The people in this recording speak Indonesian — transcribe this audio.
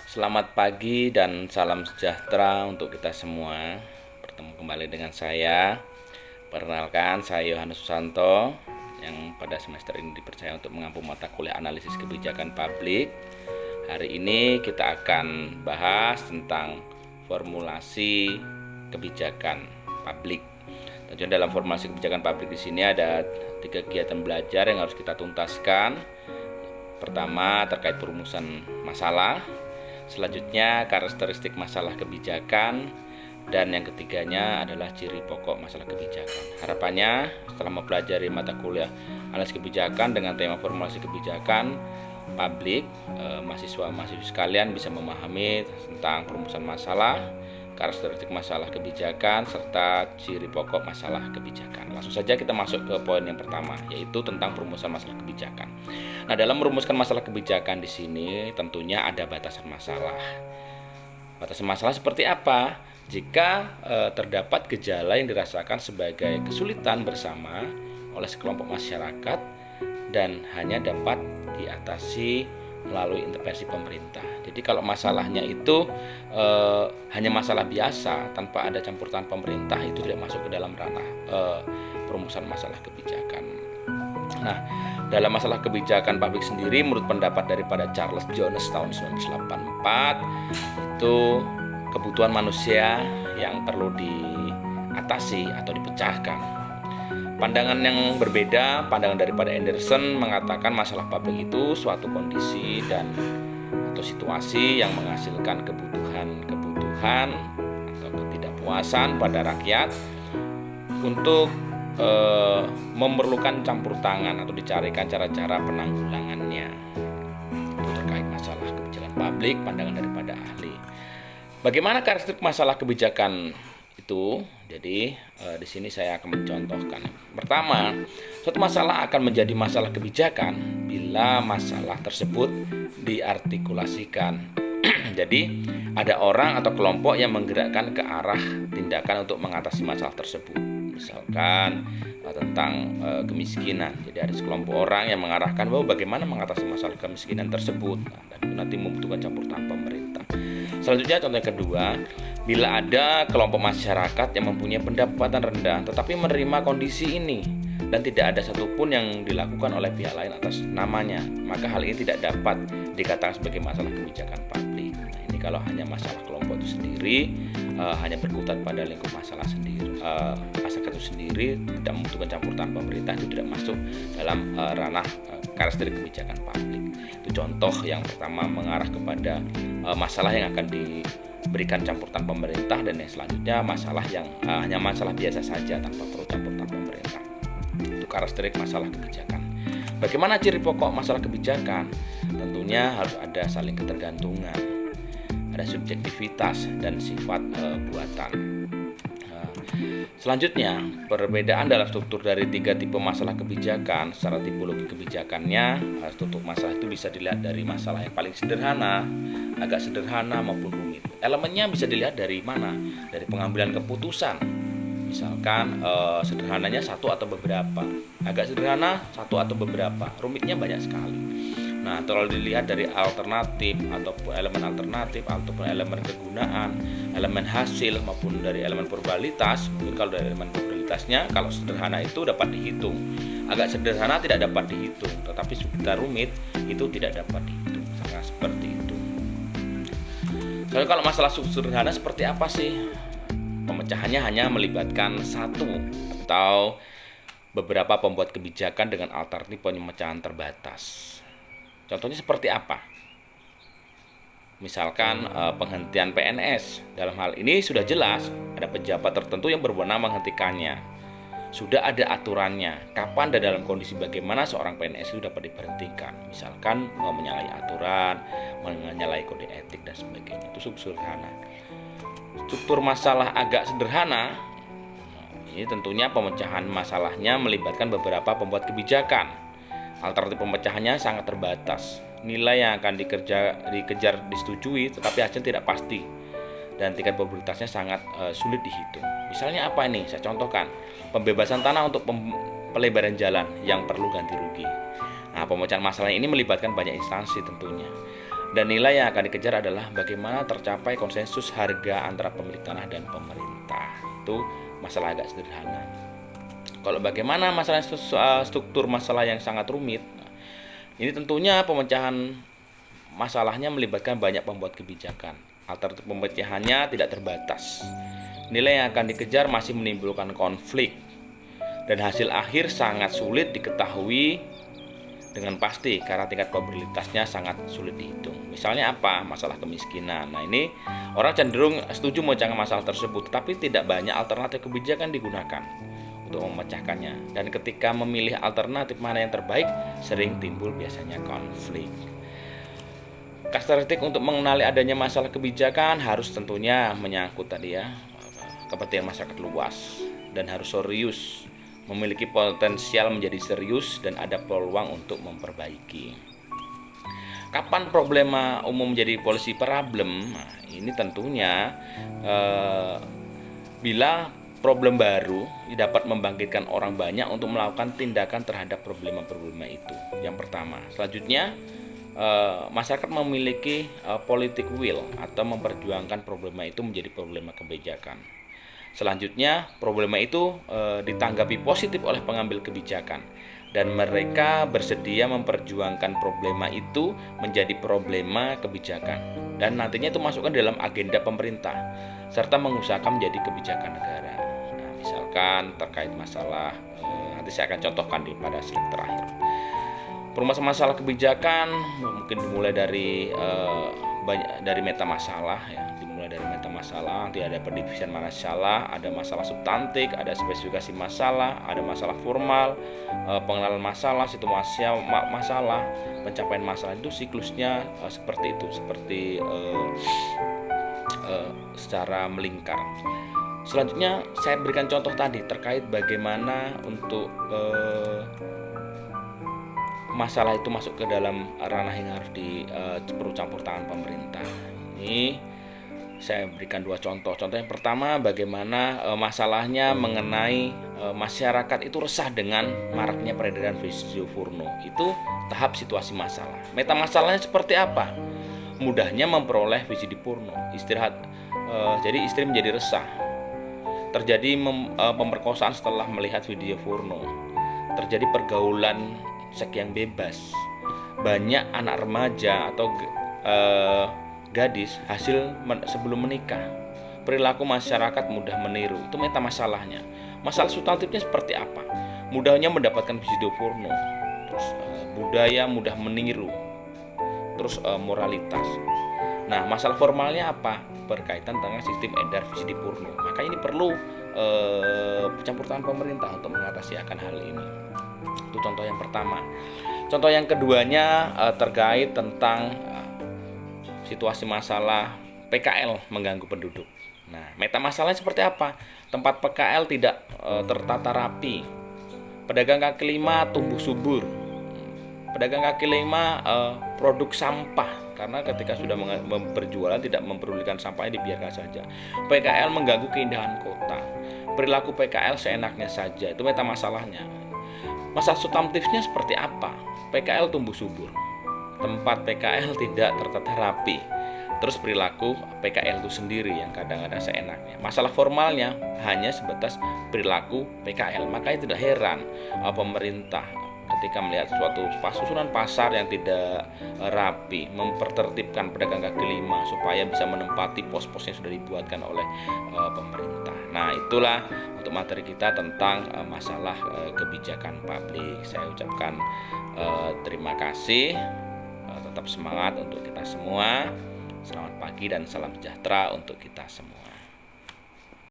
Selamat pagi dan salam sejahtera untuk kita semua. Bertemu kembali dengan saya. Perkenalkan, saya Yohanes Susanto yang pada semester ini dipercaya untuk mengampu mata kuliah analisis kebijakan publik. Hari ini kita akan bahas tentang formulasi kebijakan publik. Tentunya dalam formulasi kebijakan publik di sini ada 3 kegiatan belajar yang harus kita tuntaskan. Pertama, terkait perumusan masalah. Selanjutnya, karakteristik masalah kebijakan. Dan yang ketiganya adalah ciri pokok masalah kebijakan. Harapannya setelah mempelajari mata kuliah analisis kebijakan dengan tema formulasi kebijakan publik, mahasiswa-mahasiswa sekalian bisa memahami tentang perumusan masalah, karakteristik masalah kebijakan, serta ciri pokok masalah kebijakan. Langsung saja kita masuk ke poin yang pertama, yaitu tentang perumusan masalah kebijakan. Nah, dalam merumuskan masalah kebijakan di sini tentunya ada batasan masalah. Batasan masalah seperti apa? Jika terdapat gejala yang dirasakan sebagai kesulitan bersama oleh sekelompok masyarakat dan hanya dapat diatasi melalui intervensi pemerintah. Jadi kalau masalahnya itu hanya masalah biasa tanpa ada campur tangan pemerintah, itu tidak masuk ke dalam ranah perumusan masalah kebijakan. Nah, dalam masalah kebijakan publik sendiri, menurut pendapat daripada Charles Jones tahun 1984, itu kebutuhan manusia yang perlu diatasi atau dipecahkan. Pandangan yang berbeda, pandangan daripada Anderson mengatakan masalah publik itu suatu kondisi dan atau situasi yang menghasilkan kebutuhan atau ketidakpuasan pada rakyat untuk memerlukan campur tangan atau dicarikan cara-cara penanggulangannya. Itu terkait masalah kebijakan publik, pandangan daripada ahli. Bagaimana karakteristik masalah kebijakan itu? Jadi di sini saya akan mencontohkan. Pertama, suatu masalah akan menjadi masalah kebijakan bila masalah tersebut diartikulasikan. Jadi ada orang atau kelompok yang menggerakkan ke arah tindakan untuk mengatasi masalah tersebut. Misalkan tentang kemiskinan. Jadi ada sekelompok orang yang mengarahkan bahwa bagaimana mengatasi masalah kemiskinan tersebut. Dan itu nanti membutuhkan campur tangan pemerintah. Selanjutnya, contoh yang kedua, bila ada kelompok masyarakat yang mempunyai pendapatan rendah tetapi menerima kondisi ini dan tidak ada satupun yang dilakukan oleh pihak lain atas namanya, maka hal ini tidak dapat dikatakan sebagai masalah kebijakan publik. Nah, ini kalau hanya masalah kelompok itu sendiri, hanya berkutat pada lingkup masalah sendiri, masyarakat itu sendiri, tidak membutuhkan campur tangan pemerintah, itu tidak masuk dalam ranah karakteristik kebijakan publik. Itu contoh yang pertama mengarah kepada masalah yang akan diberikan campur tangan pemerintah, dan yang selanjutnya masalah yang hanya masalah biasa saja tanpa perlu campur tangan pemerintah. Itu karakteristik masalah kebijakan. Bagaimana ciri pokok masalah kebijakan? Tentunya harus ada saling ketergantungan, ada subjektivitas dan sifat buatan. Selanjutnya, perbedaan dalam struktur dari 3 tipe masalah kebijakan. Secara tipologi kebijakannya, struktur masalah itu bisa dilihat dari masalah yang paling sederhana, agak sederhana maupun rumit. Elemennya bisa dilihat dari mana? Dari pengambilan keputusan. Misalkan sederhananya satu atau beberapa, agak sederhana satu atau beberapa, rumitnya banyak sekali. Nah, kalau dilihat dari alternatif ataupun elemen kegunaan, elemen hasil maupun dari elemen probabilitas. Mungkin kalau dari elemen probabilitasnya, kalau sederhana itu dapat dihitung, agak sederhana tidak dapat dihitung, tetapi sekitar rumit itu tidak dapat dihitung. Sangat seperti itu. Kalau masalah sederhana seperti apa sih? Pemecahannya hanya melibatkan satu atau beberapa pembuat kebijakan dengan alternatif pemecahan terbatas. Contohnya seperti apa? Misalkan penghentian PNS. Dalam hal ini sudah jelas ada pejabat tertentu yang berwenang menghentikannya. Sudah ada aturannya, kapan dan dalam kondisi bagaimana seorang PNS itu dapat diberhentikan. Misalkan menyalahi aturan, menyalahi kode etik dan sebagainya. Itu sederhana. Struktur masalah agak sederhana. Ini tentunya pemecahan masalahnya melibatkan beberapa pembuat kebijakan. Alternatif pemecahannya sangat terbatas. Nilai yang akan dikejar disetujui, tetapi hasil tidak pasti. Dan tingkat probabilitasnya sangat sulit dihitung. Misalnya apa ini? Saya contohkan. Pembebasan tanah untuk pelebaran jalan yang perlu ganti rugi. Nah, pemecahan masalah ini melibatkan banyak instansi tentunya. Dan nilai yang akan dikejar adalah bagaimana tercapai konsensus harga antara pemilik tanah dan pemerintah. Itu masalah agak sederhana. Kalau bagaimana masalah struktur masalah yang sangat rumit, ini tentunya pemecahan masalahnya melibatkan banyak pembuat kebijakan. Alternatif pemecahannya tidak terbatas. Nilai yang akan dikejar masih menimbulkan konflik, dan hasil akhir sangat sulit diketahui dengan pasti karena tingkat probabilitasnya sangat sulit dihitung. Misalnya apa? Masalah kemiskinan. Nah, ini orang cenderung setuju memecahkan masalah tersebut, tapi tidak banyak alternatif kebijakan digunakan untuk memecahkannya. Dan ketika memilih alternatif mana yang terbaik, sering timbul biasanya konflik. Karakteristik untuk mengenali adanya masalah kebijakan harus tentunya menyangkut tadi ya, kepentingan masyarakat luas, dan harus serius, memiliki potensial menjadi serius dan ada peluang untuk memperbaiki. Kapan problema umum menjadi policy problem? Nah, ini tentunya bila problem baru dapat membangkitkan orang banyak untuk melakukan tindakan terhadap problema-problema itu. Yang pertama. Selanjutnya, masyarakat memiliki politik will atau memperjuangkan problema itu menjadi problema kebijakan. Selanjutnya, problema itu ditanggapi positif oleh pengambil kebijakan dan mereka bersedia memperjuangkan problema itu menjadi problema kebijakan dan nantinya itu masukkan dalam agenda pemerintah serta mengusahakan menjadi kebijakan negara. Nah, misalkan terkait masalah nanti saya akan contohkan pada slide terakhir. Permasalahan masalah kebijakan mungkin dimulai dari meta masalah ya, dimulai dari meta masalah, nanti ada pendivisian masalah, ada masalah substantif, ada spesifikasi masalah, ada masalah formal, pengenalan masalah, situasi masalah, pencapaian masalah. Itu siklusnya seperti itu, seperti secara melingkar. Selanjutnya saya berikan contoh tadi terkait bagaimana untuk masalah itu masuk ke dalam ranah yang harus perlu campur tangan pemerintah. Ini saya berikan dua contoh. Contoh yang pertama, bagaimana masalahnya mengenai masyarakat itu resah dengan maraknya peredaran video porno. Itu tahap situasi masalah. Meta masalahnya seperti apa? Mudahnya memperoleh VCD porno. Jadi istri menjadi resah. Terjadi pemerkosaan setelah melihat video porno. Terjadi pergaulan seks yang bebas. Banyak anak remaja atau gadis sebelum menikah. Perilaku masyarakat mudah meniru. Itu meta masalahnya. Masalah substantifnya seperti apa? Mudahnya mendapatkan video porno. Terus budaya mudah meniru. Terus moralitas. Nah, masalah formalnya apa? Berkaitan dengan sistem edar VCD porno. Maka ini perlu campur tangan pemerintah untuk mengatasi akan hal ini. Itu contoh yang pertama. Contoh yang keduanya terkait tentang situasi masalah PKL mengganggu penduduk. Nah, meta masalahnya seperti apa? Tempat PKL tidak tertata rapi. Pedagang kaki lima tumbuh subur. Pedagang kaki lima produk sampah karena ketika sudah berjualan tidak mempedulikan sampahnya, dibiarkan saja. PKL mengganggu keindahan kota. Perilaku PKL seenaknya saja. Itu meta masalahnya. Masalah substantifnya seperti apa? PKL tumbuh subur, tempat PKL tidak tertata rapi, terus perilaku PKL itu sendiri yang kadang-kadang seenaknya. Masalah formalnya hanya sebatas perilaku PKL. Makanya tidak heran pemerintah ketika melihat suatu susunan pasar yang tidak rapi, mempertertibkan pedagang kaki lima supaya bisa menempati pos-pos yang sudah dibuatkan oleh pemerintah. Nah, itulah untuk materi kita tentang masalah kebijakan publik. Saya ucapkan terima kasih, tetap semangat untuk kita semua. Selamat pagi dan salam sejahtera untuk kita semua.